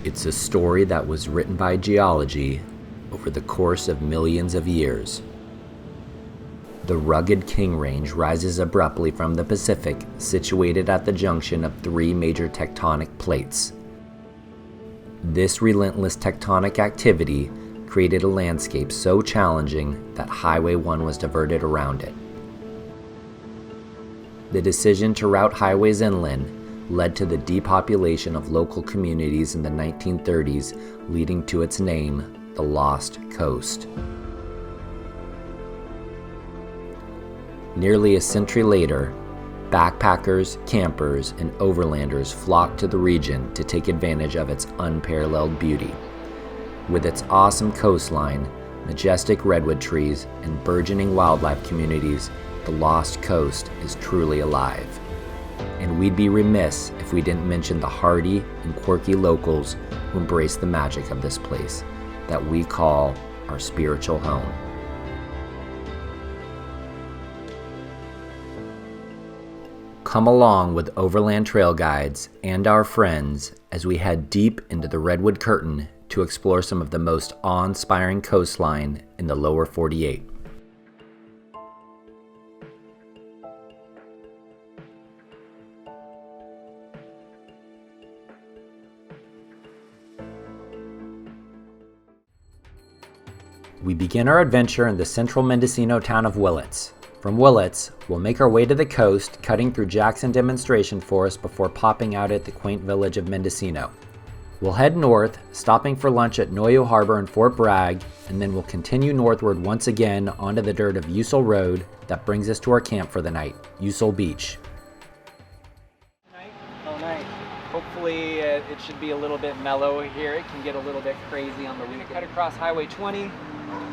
It's a story that was written by geology over the course of millions of years. The rugged King Range rises abruptly from the Pacific, situated at the junction of three major tectonic plates. This relentless tectonic activity created a landscape so challenging that Highway 1 was diverted around it. The decision to route highways inland led to the depopulation of local communities in the 1930s, leading to its name, the Lost Coast. Nearly a century later, backpackers, campers, and overlanders flocked to the region to take advantage of its unparalleled beauty. With its awesome coastline, majestic redwood trees, and burgeoning wildlife communities, the Lost Coast is truly alive. And we'd be remiss if we didn't mention the hardy and quirky locals who embrace the magic of this place that we call our spiritual home. Come along with Overland Trail Guides and our friends as we head deep into the Redwood Curtain to explore some of the most awe-inspiring coastline in the lower 48. We begin our adventure in the central Mendocino town of Willits. From Willits, we'll make our way to the coast, cutting through Jackson Demonstration Forest before popping out at the quaint village of Mendocino. We'll head north, stopping for lunch at Noyo Harbor and Fort Bragg, and then we'll continue northward once again onto the dirt of Usel Road that brings us to our camp for the night, Usel Beach. All night. Hopefully it should be a little bit mellow here. It can get a little bit crazy on the weekend. We're gonna cut across Highway 20.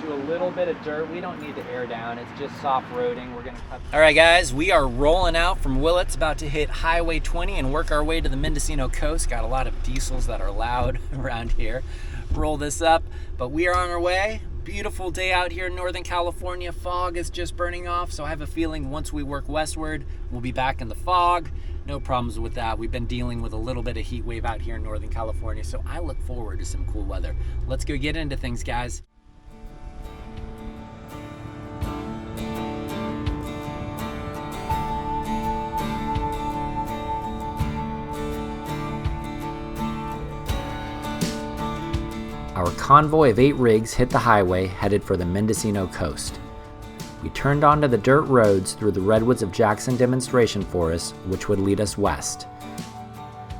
Do a little bit of dirt. We don't need to air down. It's just soft roading. We're gonna cut. All right, guys, we are rolling out from Willits, about to hit Highway 20 and work our way to the Mendocino coast. Got a lot of diesels that are loud around here. Roll this up, but we are on our way. Beautiful day out here in Northern California. Fog is just burning off, so I have a feeling once we work westward, we'll be back in the fog. No problems with that. We've been dealing with a little bit of heat wave out here in Northern California, so I look forward to some cool weather. Let's go get into things, guys. Our convoy of 8 rigs hit the highway headed for the Mendocino coast. We turned onto the dirt roads through the redwoods of Jackson Demonstration Forest, which would lead us west.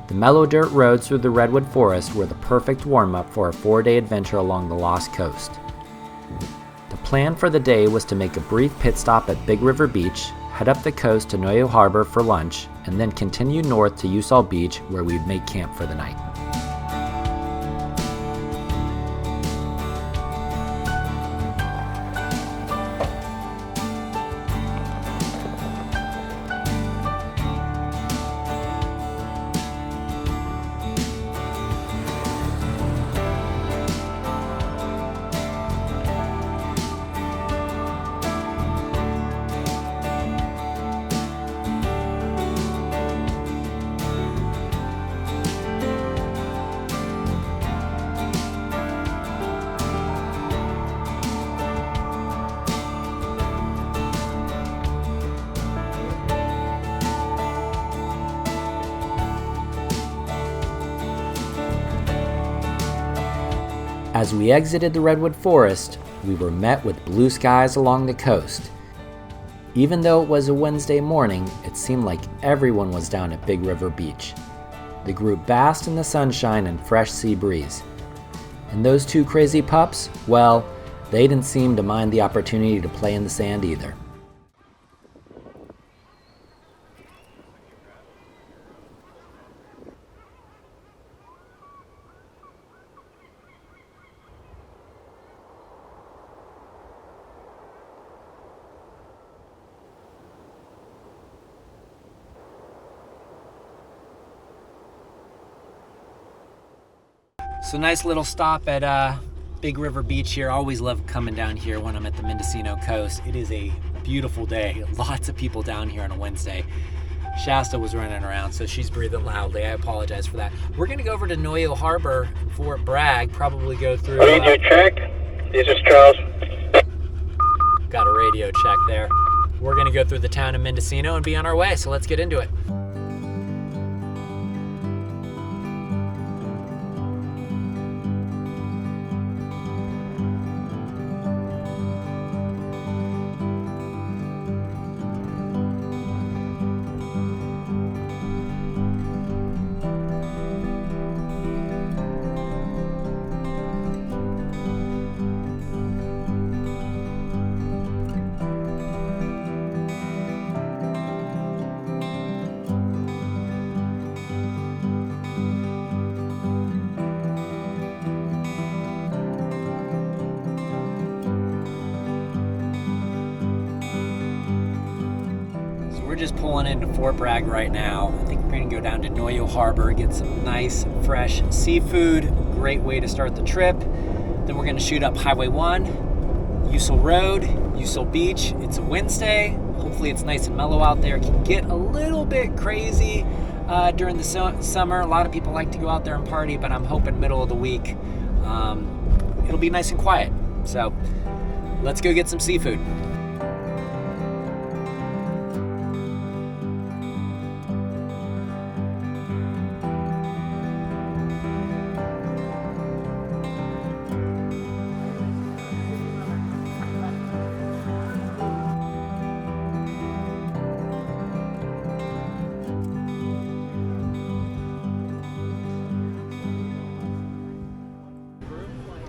The mellow dirt roads through the redwood forest were the perfect warm-up for a 4-day adventure along the Lost Coast. The plan for the day was to make a brief pit stop at Big River Beach, head up the coast to Noyo Harbor for lunch, and then continue north to Usel Beach, where we'd make camp for the night. As we exited the redwood forest, we were met with blue skies along the coast. Even though it was a Wednesday morning, it seemed like everyone was down at Big River Beach. The group basked in the sunshine and fresh sea breeze. And those 2 crazy pups, well, they didn't seem to mind the opportunity to play in the sand either. So nice little stop at Big River Beach here. Always love coming down here when I'm at the Mendocino coast. It is a beautiful day. Lots of people down here on a Wednesday. Shasta was running around, so she's breathing loudly. I apologize for that. We're going to go over to Noyo Harbor, Fort Bragg, probably go through... Radio check. This is Charles. Got a radio check there. We're going to go through the town of Mendocino and be on our way, so let's get into it. We're just pulling into Fort Bragg right now. I think we're going to go down to Noyo Harbor, get some nice, fresh seafood. Great way to start the trip. Then we're going to shoot up Highway 1, Usel Road, Usel Beach. It's a Wednesday. Hopefully it's nice and mellow out there. It can get a little bit crazy during the summer. A lot of people like to go out there and party, but I'm hoping middle of the week it'll be nice and quiet. So let's go get some seafood.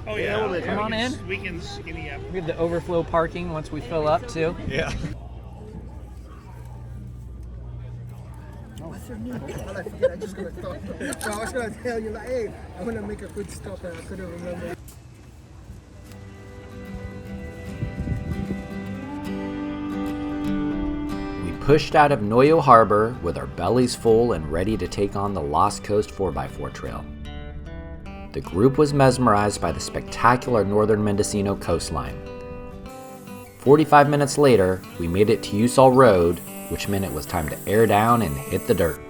Oh yeah, Come on in. We can skinny up. We have the overflow parking once we fill up too. Yeah. What's your name? I forget. I just gonna talk. So I was gonna tell you like, hey, I'm gonna make a quick stop, and I couldn't remember. We pushed out of Noyo Harbor with our bellies full and ready to take on the Lost Coast 4x4 trail. The group was mesmerized by the spectacular northern Mendocino coastline. 45 minutes later, we made it to Usal Road, which meant it was time to air down and hit the dirt.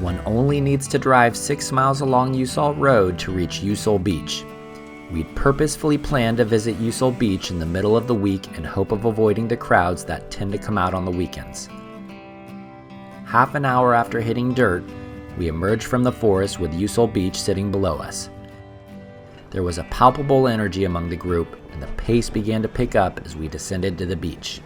One only needs to drive 6 miles along Usal Road to reach Usal Beach. We'd purposefully planned to visit Usal Beach in the middle of the week in hope of avoiding the crowds that tend to come out on the weekends. Half an hour after hitting dirt, we emerged from the forest with Usal Beach sitting below us. There was a palpable energy among the group, and the pace began to pick up as we descended to the beach.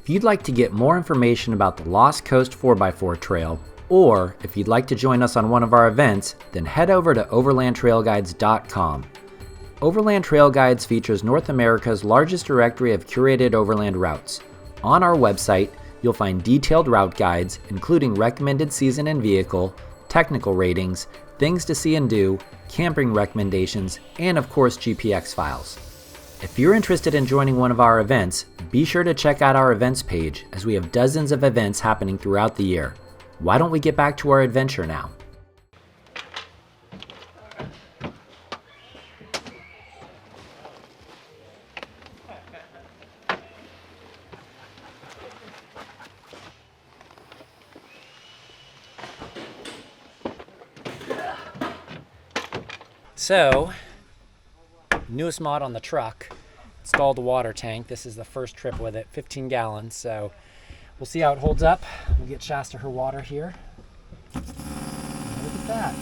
If you'd like to get more information about the Lost Coast 4x4 Trail, or if you'd like to join us on one of our events, then head over to overlandtrailguides.com. Overland Trail Guides features North America's largest directory of curated overland routes. On our website, you'll find detailed route guides, including recommended season and vehicle, technical ratings, things to see and do, camping recommendations, and of course GPX files. If you're interested in joining one of our events, be sure to check out our events page, as we have dozens of events happening throughout the year. Why don't we get back to our adventure now? So, newest mod on the truck, installed a water tank. This is the first trip with it, 15 gallons, so we'll see how it holds up. We'll get Shasta her water here. And look at that.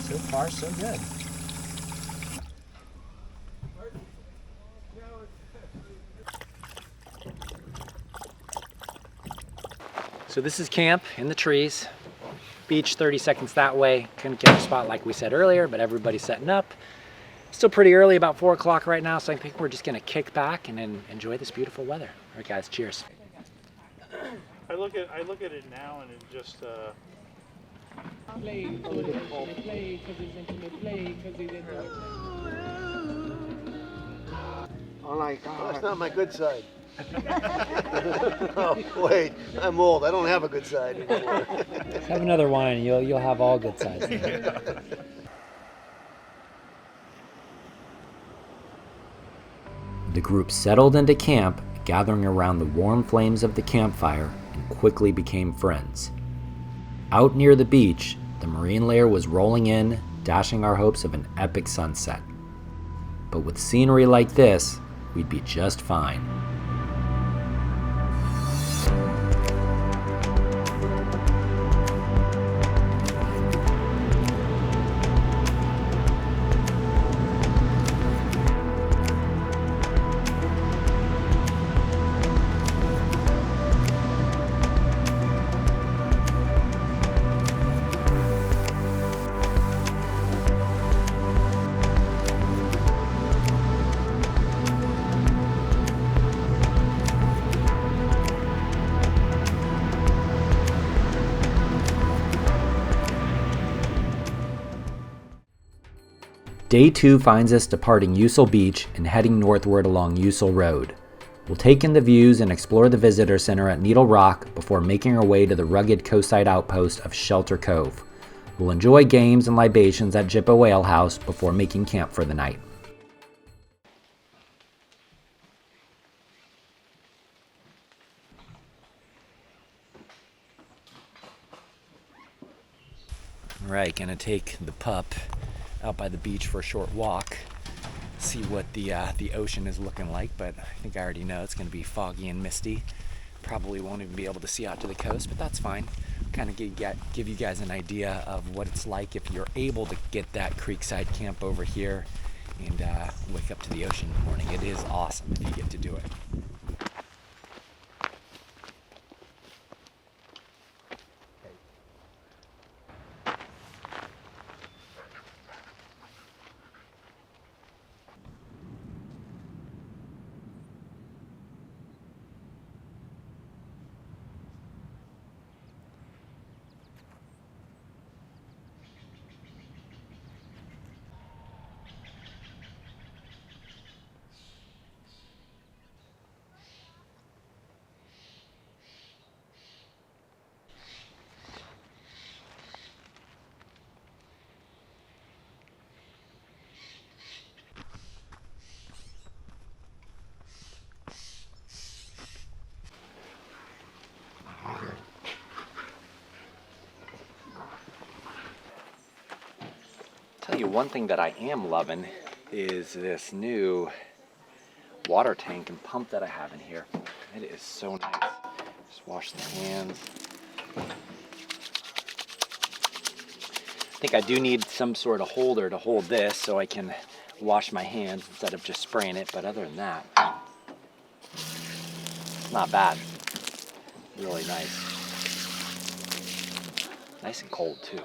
So far, so good. So this is camp in the trees. Beach 30 seconds that way. Couldn't get a spot like we said earlier, but everybody's setting up. Still pretty early, about 4 o'clock right now, so I think we're just gonna kick back and then enjoy this beautiful weather. All right guys, cheers. I look at it now and it just Oh my God. That's not my good side. Oh, wait, I'm old. I don't have a good side anymore. Have another wine, you'll have all good sides. The group settled into camp, gathering around the warm flames of the campfire, and quickly became friends. Out near the beach, the marine layer was rolling in, dashing our hopes of an epic sunset. But with scenery like this, we'd be just fine. Day 2 finds us departing Usel Beach and heading northward along Usel Road. We'll take in the views and explore the visitor center at Needle Rock before making our way to the rugged coastside outpost of Shelter Cove. We'll enjoy games and libations at Jippo Ale House before making camp for the night. All right, gonna take the pup out by the beach for a short walk, see what the ocean is looking like, but I think I already know it's going to be foggy and misty. Probably won't even be able to see out to the coast, but that's fine. Kind of give you guys an idea of what it's like if you're able to get that creekside camp over here and wake up to the ocean in the morning. It is awesome if you get to do it. Tell you one thing that I am loving is this new water tank and pump that I have in here. It is so nice. Just wash the hands. I think I do need some sort of holder to hold this so I can wash my hands instead of just spraying it, but other than that, It's not bad. Really nice. Nice and cold too.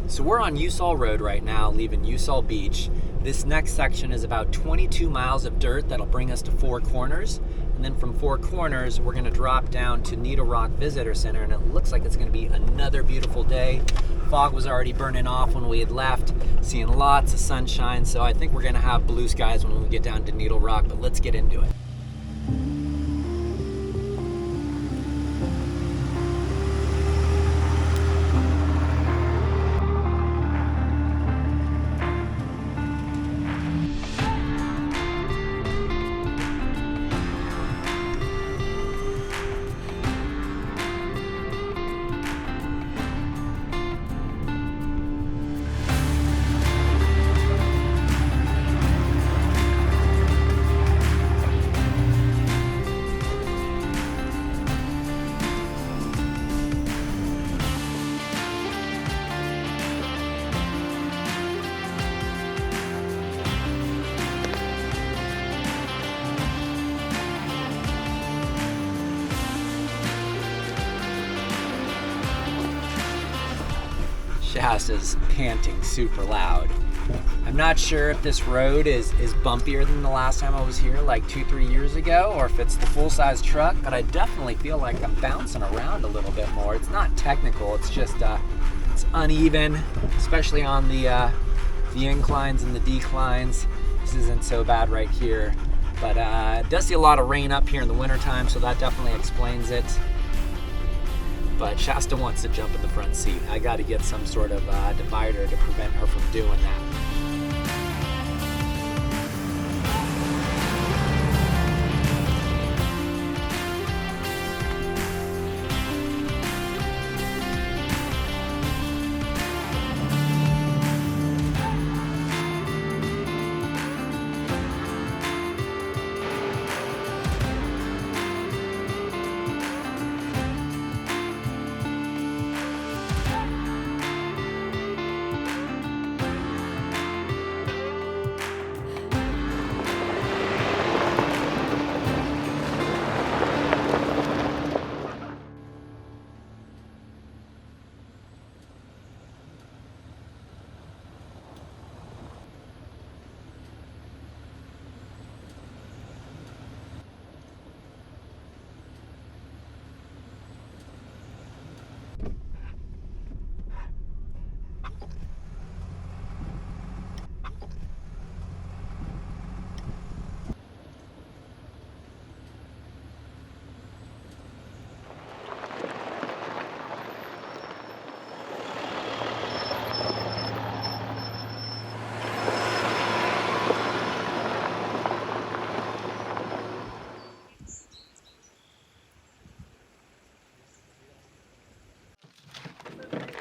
So we're on Usal Road right now, leaving Usal Beach. This next section is about 22 miles of dirt that'll bring us to Four Corners. And then from Four Corners, we're gonna drop down to Needle Rock Visitor Center, and it looks like it's gonna be another beautiful day. Fog was already burning off when we had left, seeing lots of sunshine, so I think we're gonna have blue skies when we get down to Needle Rock, but let's get into it. Shasta's panting super loud. I'm not sure if this road is bumpier than the last time I was here, like 2-3 years ago, or if it's the full-size truck, but I definitely feel like I'm bouncing around a little bit more. It's not technical, it's just it's uneven, especially on the inclines and the declines. This isn't so bad right here, but it does see a lot of rain up here in the wintertime, so that definitely explains it. But Shasta wants to jump in the front seat. I got to get some sort of divider to prevent her from doing that.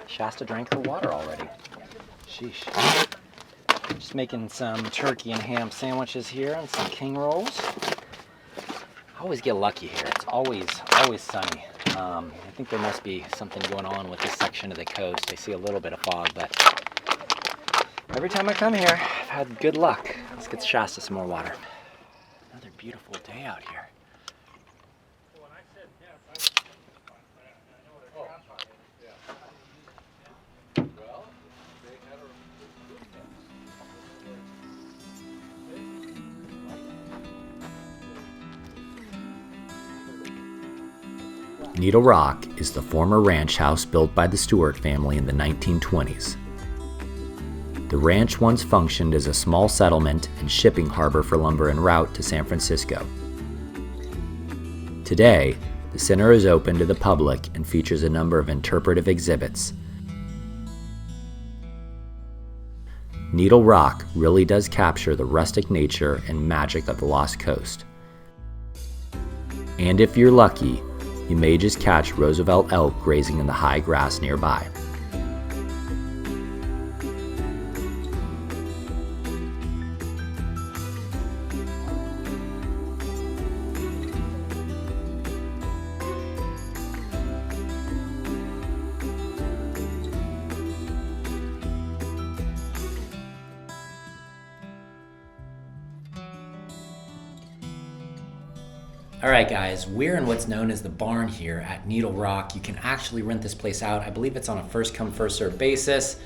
Shasta drank her water already. Sheesh. Just making some turkey and ham sandwiches here and some king rolls. I always get lucky here. It's always sunny. I think there must be something going on with this section of the coast. I see a little bit of fog, but every time I come here, I've had good luck. Let's get Shasta some more water. Another beautiful day out here. Needle Rock is the former ranch house built by the Stewart family in the 1920s. The ranch once functioned as a small settlement and shipping harbor for lumber en route to San Francisco. Today, the center is open to the public and features a number of interpretive exhibits. Needle Rock really does capture the rustic nature and magic of the Lost Coast. And if you're lucky, you may just catch Roosevelt elk grazing in the high grass nearby. Alright guys, we're in what's known as the barn here at Needle Rock. You can actually rent this place out. I believe it's on a first come first served basis.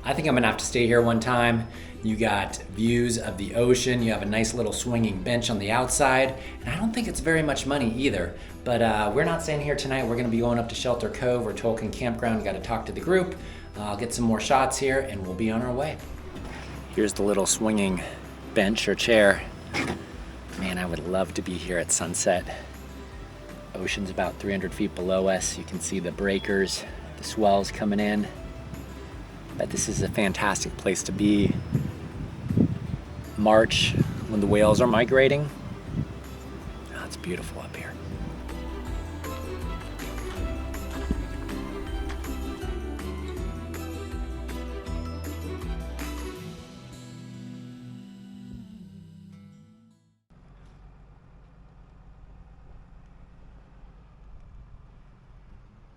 I think I'm gonna have to stay here one time. You got views of the ocean, you have a nice little swinging bench on the outside, and I don't think it's very much money either. But we're not staying here tonight. We're gonna be going up to Shelter Cove or Tolkien Campground. Gotta talk to the group. I'll get some more shots here and we'll be on our way. Here's the little swinging bench or chair. Man, I would love to be here at sunset. Ocean's about 300 feet below us. You can see the breakers, the swells coming in. But this is a fantastic place to be. March, when the whales are migrating. Oh, it's beautiful up here.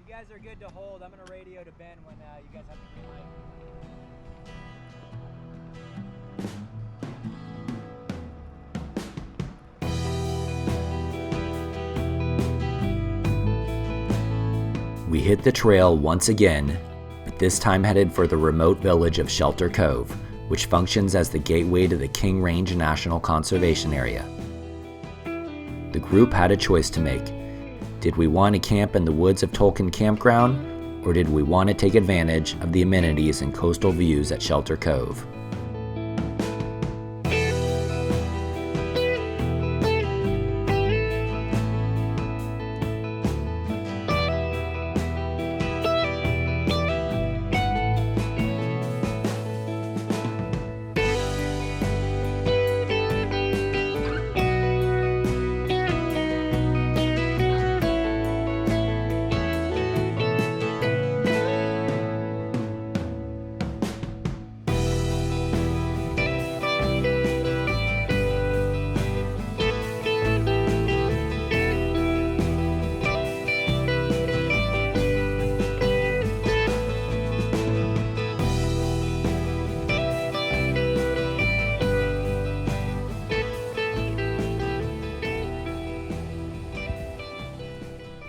You guys are good to hold. I'm gonna radio to Ben when you guys have the green light. We hit the trail once again, but this time headed for the remote village of Shelter Cove, which functions as the gateway to the King Range National Conservation Area. The group had a choice to make. Did we want to camp in the woods of Tolkien Campground, or did we want to take advantage of the amenities and coastal views at Shelter Cove?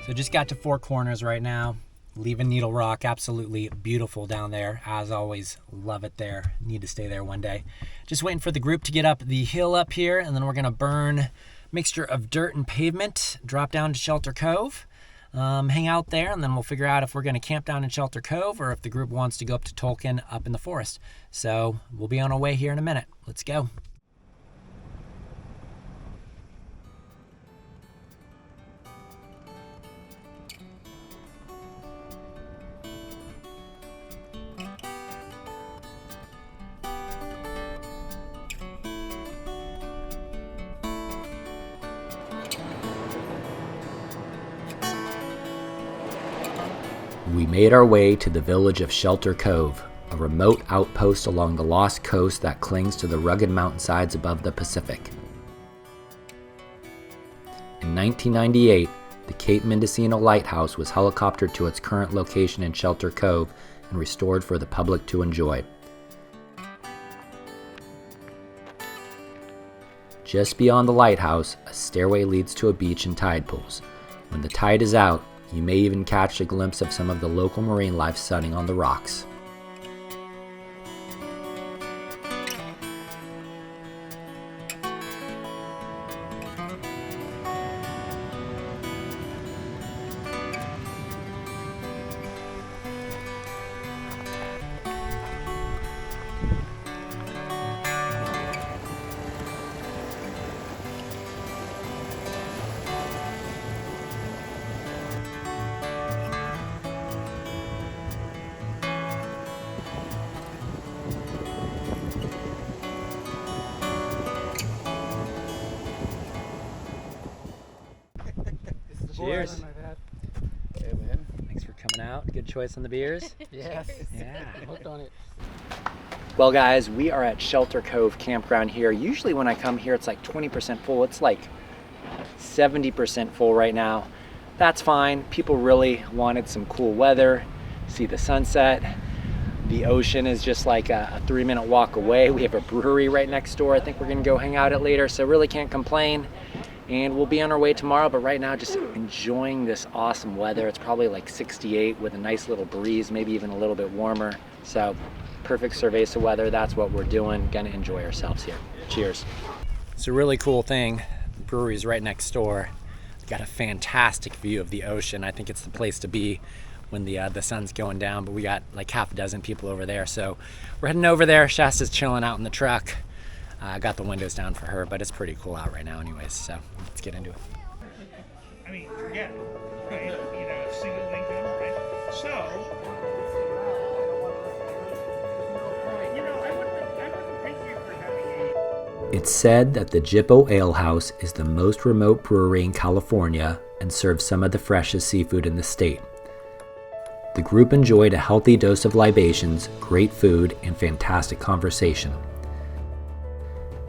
So just got to Four Corners right now, leaving Needle Rock. Absolutely beautiful down there. As always, love it there. Need to stay there one day. Just waiting for the group to get up the hill up here, and then we're gonna burn a mixture of dirt and pavement, drop down to Shelter Cove, hang out there, and then we'll figure out if we're gonna camp down in Shelter Cove or if the group wants to go up to Tolkien up in the forest. So we'll be on our way here in a minute. Let's go. We made our way to the village of Shelter Cove, a remote outpost along the Lost Coast that clings to the rugged mountainsides above the Pacific. In 1998, the Cape Mendocino Lighthouse was helicoptered to its current location in Shelter Cove and restored for the public to enjoy. Just beyond the lighthouse, a stairway leads to a beach and tide pools. When the tide is out, you may even catch a glimpse of some of the local marine life sunning on the rocks. Cheers. Coming out, good choice on the beers. Yes. Yeah. Hooked on it. Well guys, we are at Shelter Cove Campground here. Usually when I come here, it's like 20% full. It's like 70% full right now. That's fine. People really wanted some cool weather, see the sunset. The ocean is just like a 3-minute walk away. We have a brewery right next door. I think we're gonna go hang out at later, so really can't complain. And we'll be on our way tomorrow, but right now just enjoying this awesome weather. It's probably like 68 with a nice little breeze, maybe even a little bit warmer. So perfect cerveza weather, that's what we're doing. Gonna enjoy ourselves here. Cheers. It's a really cool thing. The brewery's right next door. Got a fantastic view of the ocean. I think it's the place to be when the sun's going down, but we got like half a dozen people over there. So we're heading over there. Shasta's chilling out in the truck. I got the windows down for her, but it's pretty cool out right now anyways, so let's get into it. I mean, yeah, right? You know, single income, right? So, you know, I wouldn't thank you for having a... It's said that the Jippo Ale House is the most remote brewery in California and serves some of the freshest seafood in the state. The group enjoyed a healthy dose of libations, great food, and fantastic conversation.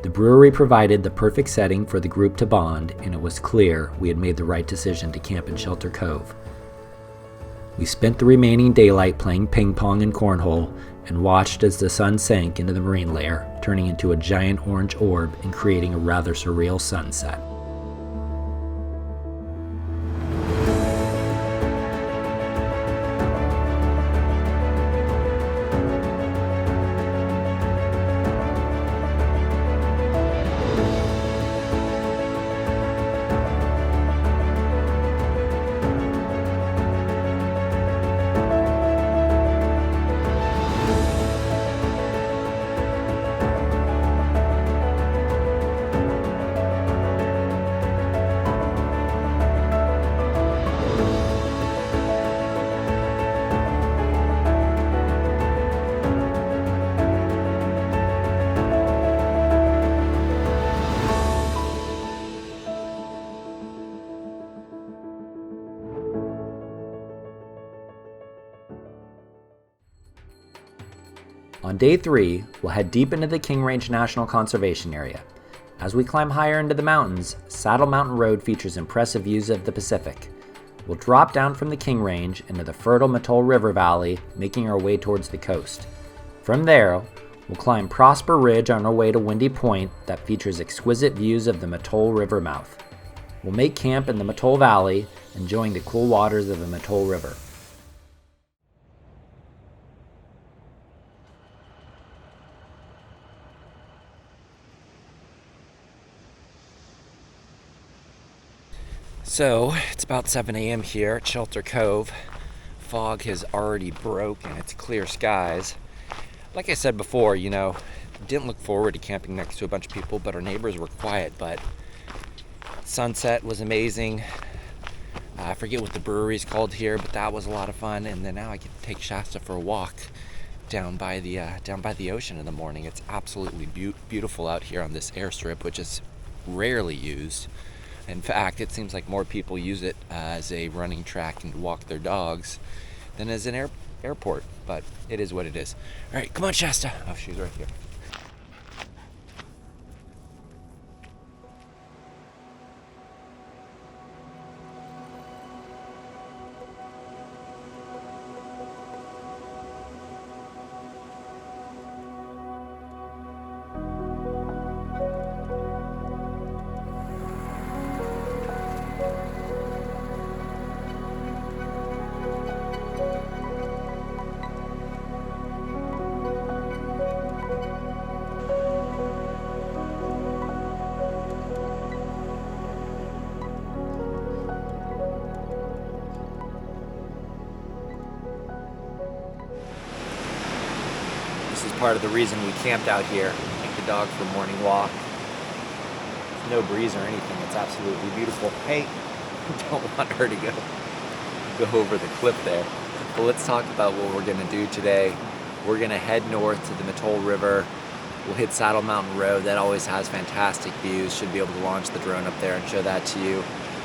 The brewery provided the perfect setting for the group to bond, and it was clear we had made the right decision to camp in Shelter Cove. We spent the remaining daylight playing ping pong and cornhole and watched as the sun sank into the marine layer, turning into a giant orange orb and creating a rather surreal sunset. On day 3, we'll head deep into the King Range National Conservation Area. As we climb higher into the mountains, Saddle Mountain Road features impressive views of the Pacific. We'll drop down from the King Range into the fertile Mattole River Valley, making our way towards the coast. From there, we'll climb Prosper Ridge on our way to Windy Point that features exquisite views of the Mattole River mouth. We'll make camp in the Mattole Valley, enjoying the cool waters of the Mattole River. So, it's about 7 a.m. here at Shelter Cove. Fog has already broke and it's clear skies. Like I said before, you know, didn't look forward to camping next to a bunch of people, but our neighbors were quiet. But sunset was amazing. I forget what the brewery's called here, but that was a lot of fun. And then now I get to take Shasta for a walk down by the ocean in the morning. It's absolutely beautiful out here on this airstrip, which is rarely used. In fact, it seems like more people use it as a running track and walk their dogs than as an airport, but it is what it is. All right, come on, Shasta. Oh, she's right here. This is part of the reason we camped out here. Take the dog for a morning walk. There's no breeze or anything. It's absolutely beautiful. Hey, don't want her to go over the cliff there. But let's talk about what we're gonna do today. We're gonna head north to the Mattole River. We'll hit Saddle Mountain Road. That always has fantastic views. Should be able to launch the drone up there and show that to you.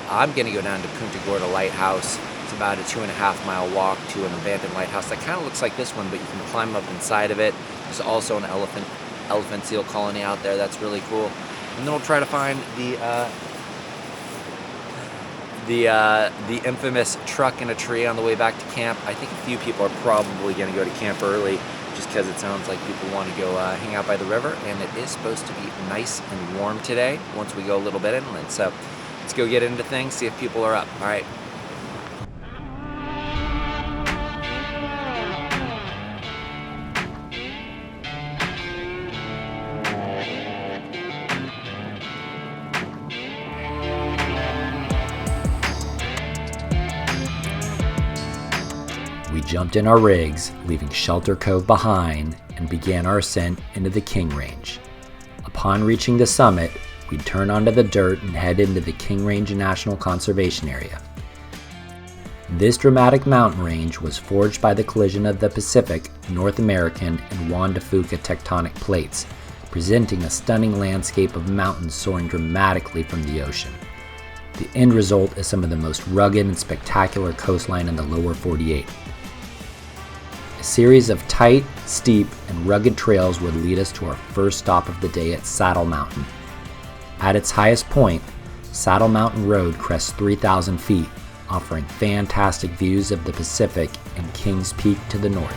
I'm gonna go down to Punta Gorda Lighthouse, It's about a 2.5-mile walk to an abandoned lighthouse that kind of looks like this one, but you can climb up inside of it. There's also an elephant seal colony out there. That's really cool. And then we'll try to find the infamous truck in a tree on the way back to camp. I think a few people are probably going to go to camp early just because it sounds like people want to go hang out by the river, and it is supposed to be nice and warm today once we go a little bit inland. So let's go get into things, see if people are up. All right. We jumped in our rigs, leaving Shelter Cove behind, and began our ascent into the King Range. Upon reaching the summit, we'd turn onto the dirt and head into the King Range National Conservation Area. This dramatic mountain range was forged by the collision of the Pacific, North American, and Juan de Fuca tectonic plates, presenting a stunning landscape of mountains soaring dramatically from the ocean. The end result is some of the most rugged and spectacular coastline in the lower 48. A series of tight, steep, and rugged trails would lead us to our first stop of the day at Saddle Mountain. At its highest point, Saddle Mountain Road crests 3,000 feet, offering fantastic views of the Pacific and Kings Peak to the north.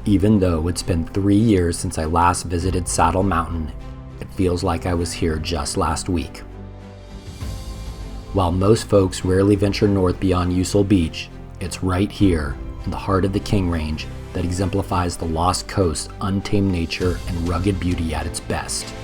Even though it's been 3 years since I last visited Saddle Mountain, it feels like I was here just last week. While most folks rarely venture north beyond Usel Beach, it's right here, in the heart of the King Range, that exemplifies the Lost Coast's untamed nature and rugged beauty at its best.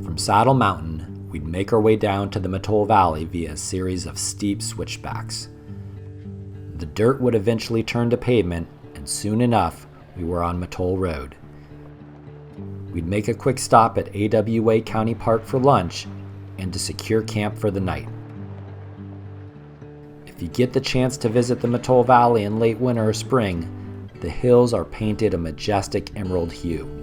From Saddle Mountain, we'd make our way down to the Mattole Valley via a series of steep switchbacks. The dirt would eventually turn to pavement, and soon enough, we were on Mattole Road. We'd make a quick stop at AWA County Park for lunch and to secure camp for the night. If you get the chance to visit the Mattole Valley in late winter or spring, the hills are painted a majestic emerald hue.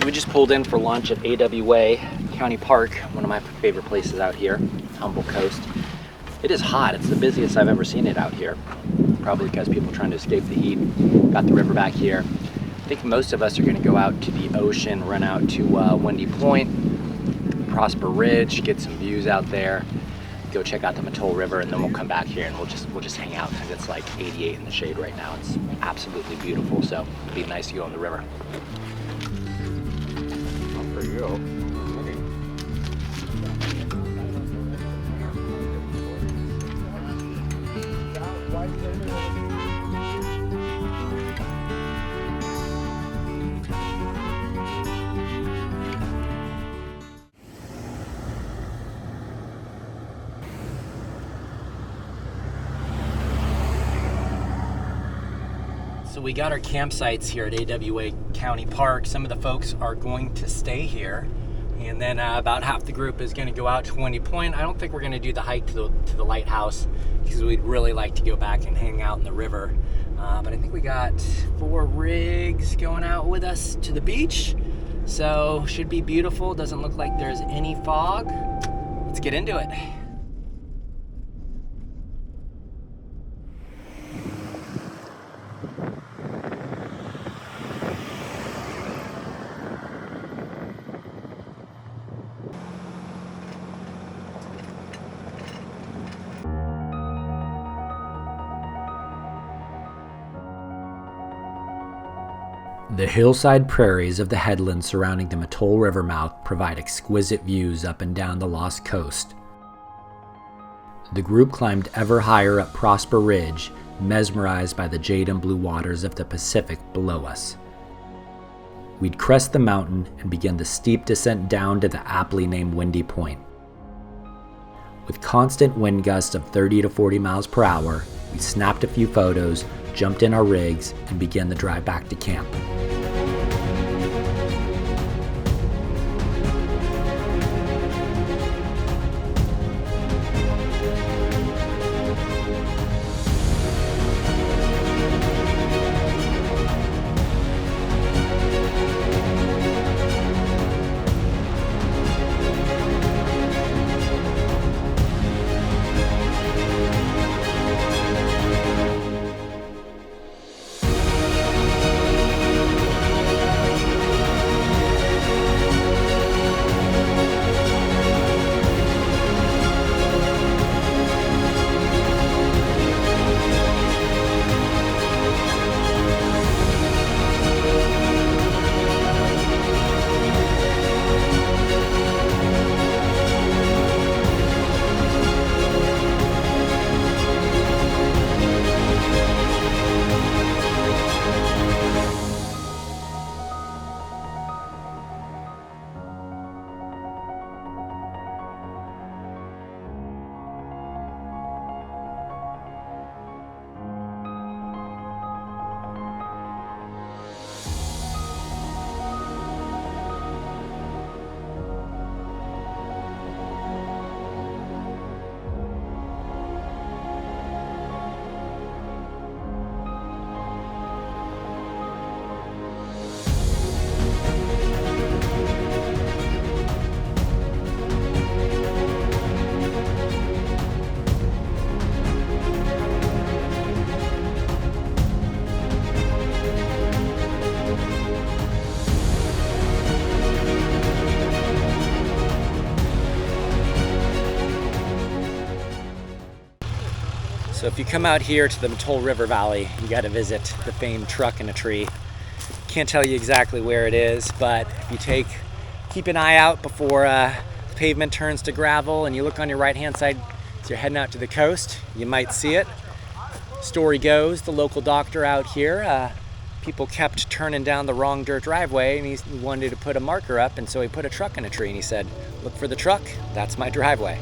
We just pulled in for lunch at AWA County Park, one of my favorite places out here, Humboldt Coast. It is hot. It's the busiest I've ever seen it out here. Probably because people are trying to escape the heat. Got the river back here. I think most of us are going to go out to the ocean, run out to Windy Point, Prosper Ridge, get some views out there, go check out the Eel River, and then we'll come back here and we'll just hang out because it's like 88 in the shade right now. It's absolutely beautiful, so it'd be nice to go on the river. For you. So we got our campsites here at AWA County Park. Some of the folks are going to stay here, and then about half the group is going to go out to Windy Point. I don't think we're going to do the hike to the lighthouse because we'd really like to go back and hang out in the river. But I think we got 4 rigs going out with us to the beach, so should be beautiful. Doesn't look like there's any fog. Let's get into it. The hillside prairies of the headlands surrounding the Eel River mouth provide exquisite views up and down the Lost Coast. The group climbed ever higher up Prosper Ridge, mesmerized by the jade and blue waters of the Pacific below us. We'd crest the mountain and begin the steep descent down to the aptly named Windy Point. With constant wind gusts of 30 to 40 miles per hour, we snapped a few photos, jumped in our rigs, and began the drive back to camp. So if you come out here to the Eel River Valley, you got to visit the famed Truck in a Tree. Can't tell you exactly where it is, but if you keep an eye out before the pavement turns to gravel and you look on your right-hand side as you're heading out to the coast, you might see it. Story goes, the local doctor out here, people kept turning down the wrong dirt driveway, and he wanted to put a marker up, and so he put a truck in a tree, and he said, "Look for the truck, that's my driveway."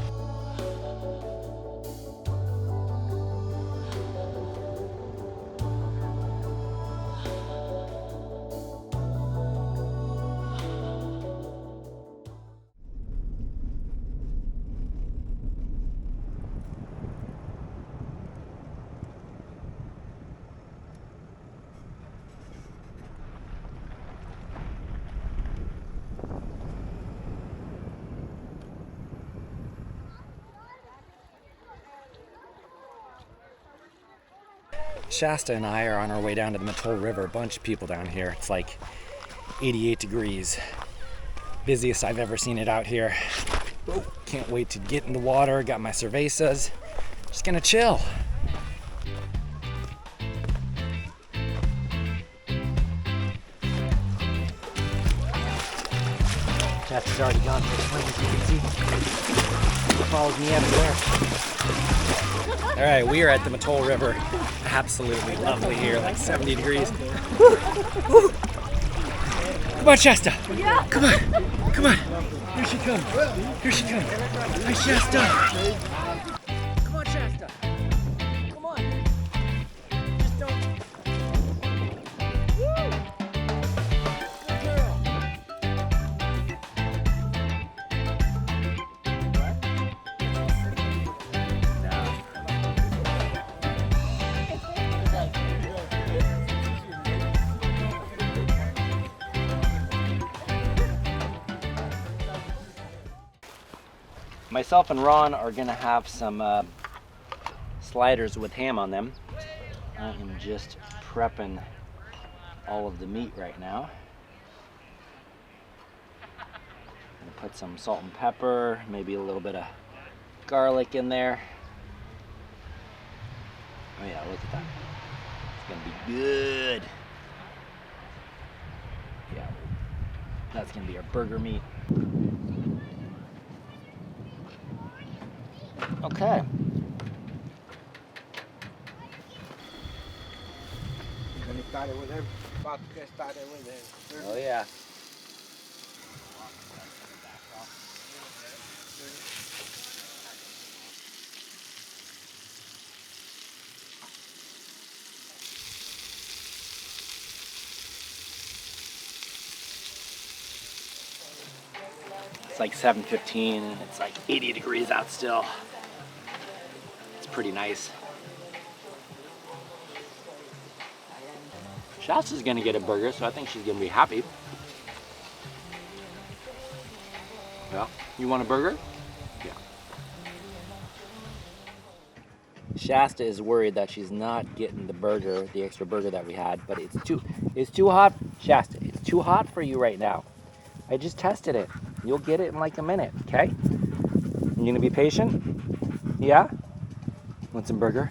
Shasta and I are on our way down to the Mattole River. A bunch of people down here. It's like 88 degrees. Busiest I've ever seen it out here. Oh, can't wait to get in the water. Got my cervezas. Just gonna chill. Shasta's already gone for a swim, as you can see. He follows me everywhere. All right, we are at the Mattole River. Absolutely lovely here, like 70 degrees. Woo! Woo! Come on, Shasta. Yeah. Come on. Come on. Here she comes. Here she comes. Hi, Shasta. Come on, Shasta. Come on. Just don't. Woo! Good girl. Myself and Ron are gonna have some sliders with ham on them. I am just prepping all of the meat right now. Gonna put some salt and pepper, maybe a little bit of garlic in there. Oh yeah, look at that. It's gonna be good. Yeah, that's gonna be our burger meat. Okay. Oh yeah. It's like 7:15 and it's like 80 degrees out still. It's pretty nice. Shasta's gonna get a burger, so I think she's gonna be happy. Yeah. You want a burger? Yeah. Shasta is worried that she's not getting the burger, the extra burger that we had, but it's too hot. Shasta, it's too hot for you right now. I just tested it. You'll get it in like a minute, okay? You gonna be patient? Yeah? Want some burger?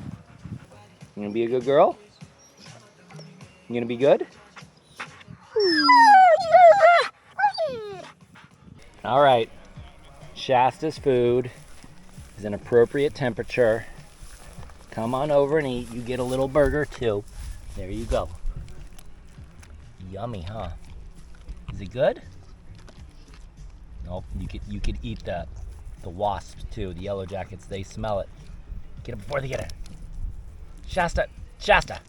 You gonna be a good girl? You gonna be good? All right. Shasta's food is an appropriate temperature. Come on over and eat. You get a little burger too. There you go. Yummy, huh? Is it good? Nope. You could eat the wasps too. The yellow jackets. They smell it. Get it before they get it. Shasta. Shasta.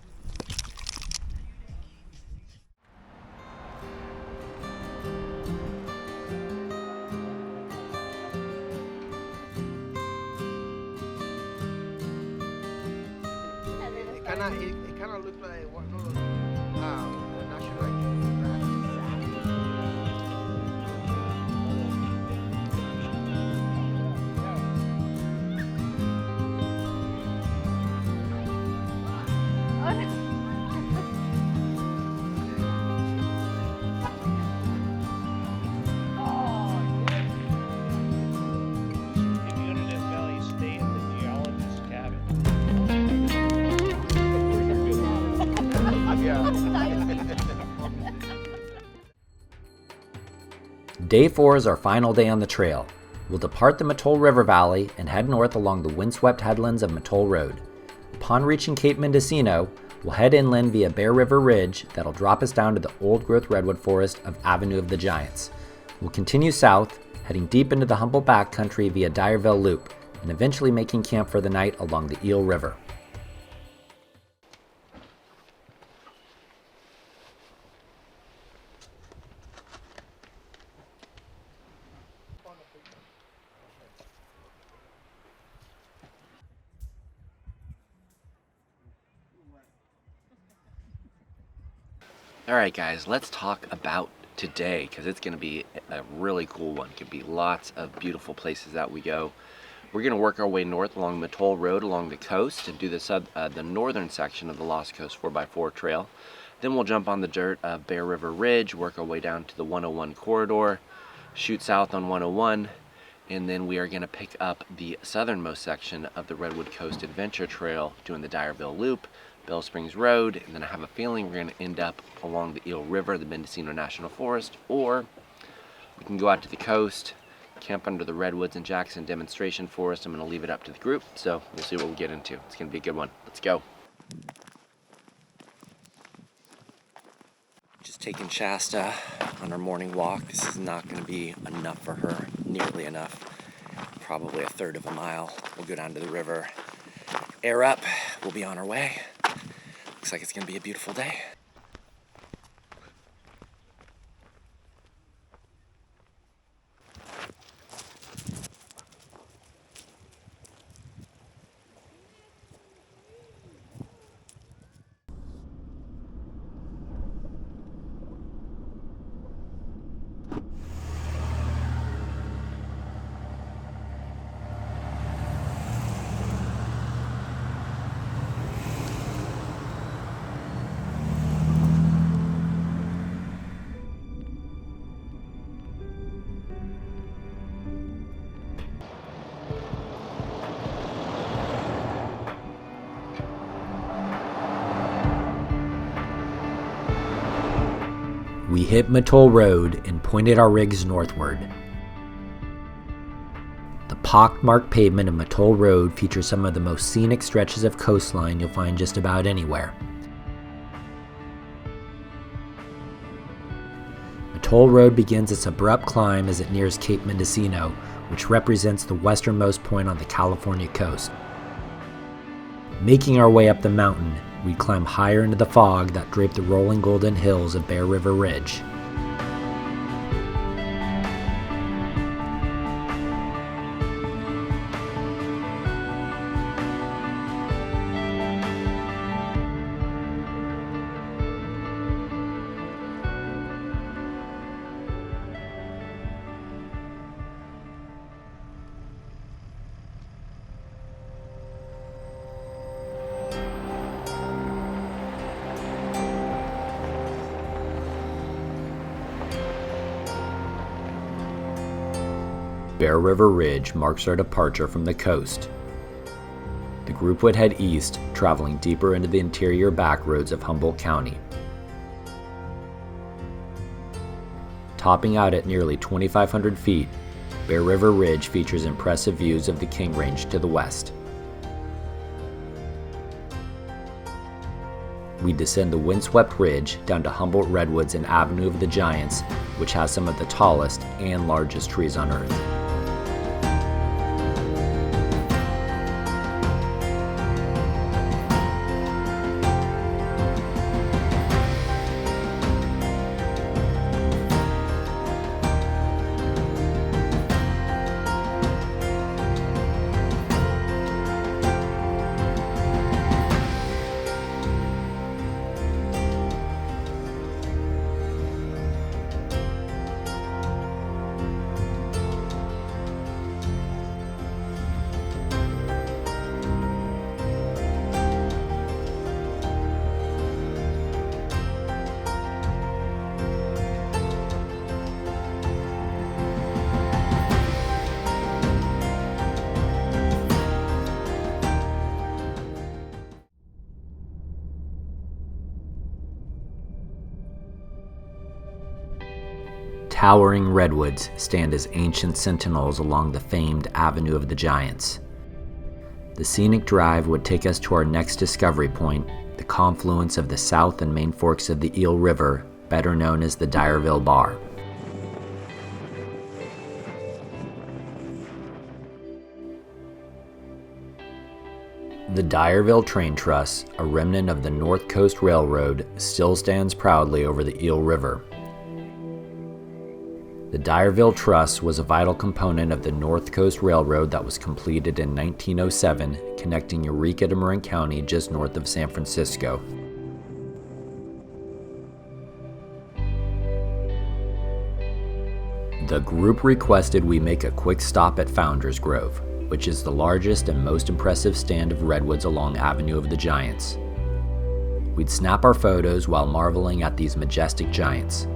It kind of looks like one of those national If you're in this valley, stay at the geologist's cabin. Day 4 is our final day on the trail. We'll depart the Mattole River Valley and head north along the windswept headlands of Mattole Road. Upon reaching Cape Mendocino, we'll head inland via Bear River Ridge that'll drop us down to the old-growth redwood forest of Avenue of the Giants. We'll continue south, heading deep into the Humboldt backcountry via Dyerville Loop, and eventually making camp for the night along the Eel River. All right, guys, let's talk about today because it's going to be a really cool one. Could be lots of beautiful places that we go. We're going to work our way north along Mattole Road along the coast and do the northern section of the Lost Coast 4x4 trail. Then we'll jump on the dirt of Bear River Ridge, work our way down to the 101 corridor, shoot south on 101, and then we are going to pick up the southernmost section of the Redwood Coast Adventure Trail, doing the Dyerville Loop, Bell Springs Road, and then I have a feeling we're going to end up along the Eel River, the Mendocino National Forest, or we can go out to the coast, camp under the redwoods and Jackson Demonstration Forest. I'm going to leave it up to the group, so we'll see what we get into. It's going to be a good one. Let's go. Just taking Shasta on her morning walk. This is not going to be enough for her, nearly enough. Probably a third of a mile. We'll go down to the river, air up, we'll be on our way. Looks like it's going to be a beautiful day. We hit Mattole Road and pointed our rigs northward. The pockmarked pavement of Mattole Road features some of the most scenic stretches of coastline you'll find just about anywhere. Mattole Road begins its abrupt climb as it nears Cape Mendocino, which represents the westernmost point on the California coast. Making our way up the mountain, we climb higher into the fog that drape the rolling golden hills of Bear River Ridge. Bear River Ridge marks our departure from the coast. The group would head east, traveling deeper into the interior backroads of Humboldt County. Topping out at nearly 2,500 feet, Bear River Ridge features impressive views of the King Range to the west. We descend the windswept ridge down to Humboldt Redwoods and Avenue of the Giants, which has some of the tallest and largest trees on Earth. Towering redwoods stand as ancient sentinels along the famed Avenue of the Giants. The scenic drive would take us to our next discovery point, the confluence of the south and main forks of the Eel River, better known as the Dyerville Bar. The Dyerville Train Truss, a remnant of the North Coast Railroad, still stands proudly over the Eel River. The Dyerville Truss was a vital component of the North Coast Railroad that was completed in 1907, connecting Eureka to Marin County just north of San Francisco. The group requested we make a quick stop at Founders Grove, which is the largest and most impressive stand of redwoods along Avenue of the Giants. We'd snap our photos while marveling at these majestic giants.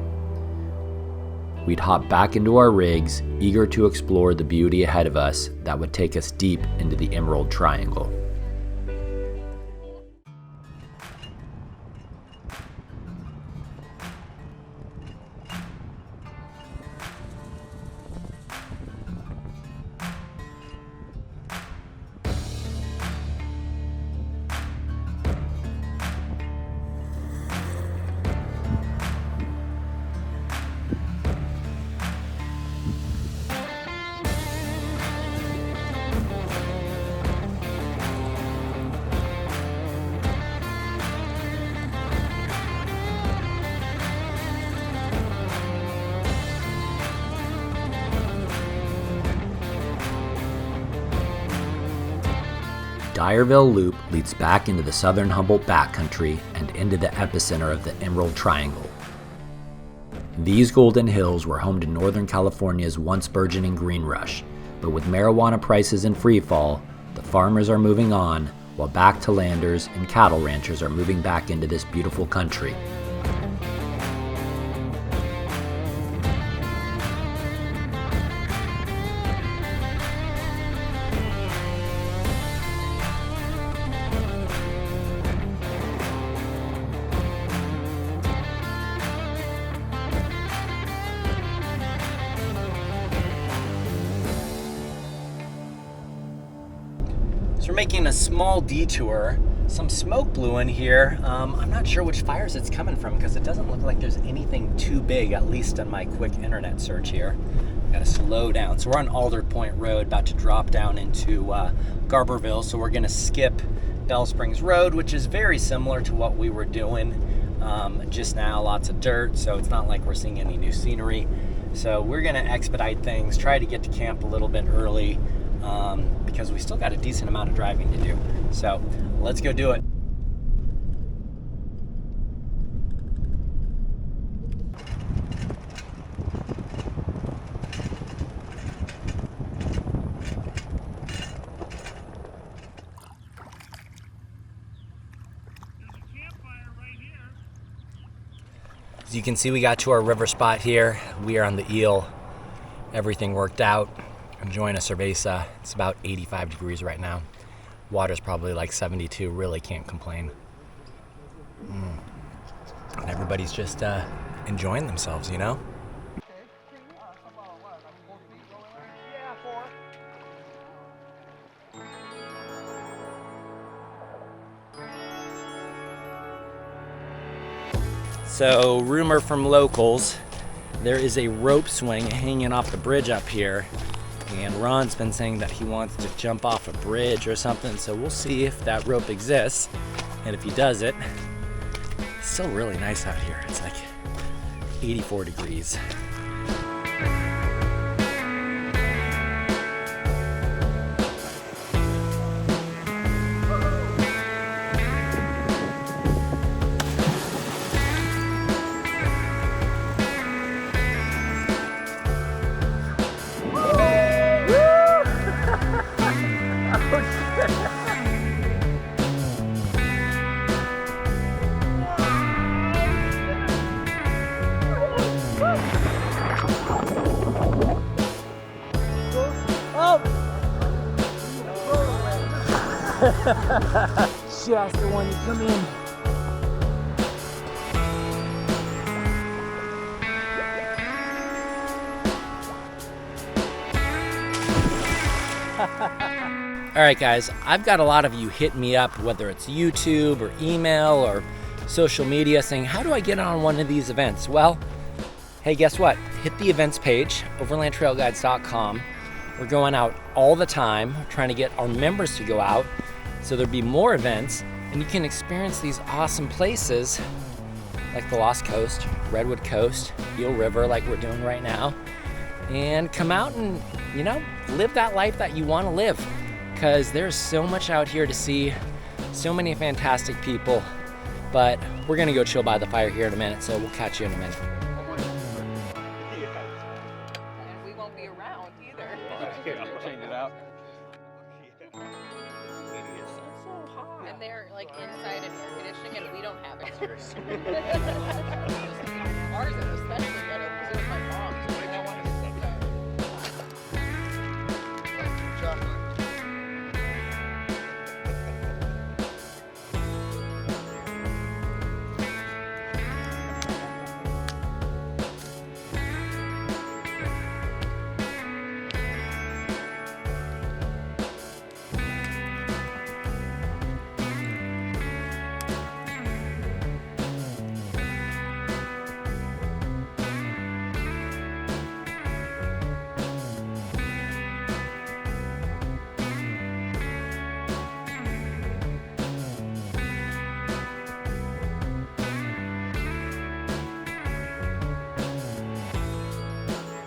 We'd hop back into our rigs, eager to explore the beauty ahead of us that would take us deep into the Emerald Triangle. Dyerville Loop leads back into the southern Humboldt backcountry and into the epicenter of the Emerald Triangle. These golden hills were home to Northern California's once burgeoning green rush, but with marijuana prices in free fall, the farmers are moving on, while back-to-landers and cattle ranchers are moving back into this beautiful country. We're making a small detour. Some smoke blew in here. I'm not sure which fires it's coming from because it doesn't look like there's anything too big, at least on my quick internet search here. Gotta slow down. So we're on Alder Point Road, about to drop down into Garberville. So we're gonna skip Bell Springs Road, which is very similar to what we were doing just now. Lots of dirt, so it's not like we're seeing any new scenery. So we're gonna expedite things, try to get to camp a little bit early, because we still got a decent amount of driving to do. So let's go do it. As you can see, we got to our river spot here. We are on the Eel. Everything worked out. Enjoying a cerveza. It's about 85 degrees right now. Water's probably like 72. Really can't complain. And everybody's just enjoying themselves, you know? So, rumor from locals, there is a rope swing hanging off the bridge up here. And Ron's been saying that he wants to jump off a bridge or something, so we'll see if that rope exists. And if he does it, it's still really nice out here. It's like 84 degrees. Just the one you come in. All right, guys, I've got a lot of you hit me up, whether it's YouTube or email or social media, saying, how do I get on one of these events? Well, hey, guess what? Hit the events page, overlandtrailguides.com. We're going out all the time, trying to get our members to go out, so there'll be more events, and you can experience these awesome places like the Lost Coast, Redwood Coast, Eel River, like we're doing right now, and come out and, you know, live that life that you want to live, because there's so much out here to see, so many fantastic people. But we're gonna go chill by the fire here in a minute, so we'll catch you in a minute. And we won't be around either. Okay, I'll change it out. Idiots. That's so hot. And they're like inside an air conditioning and we don't have it. Seriously. Ours is especially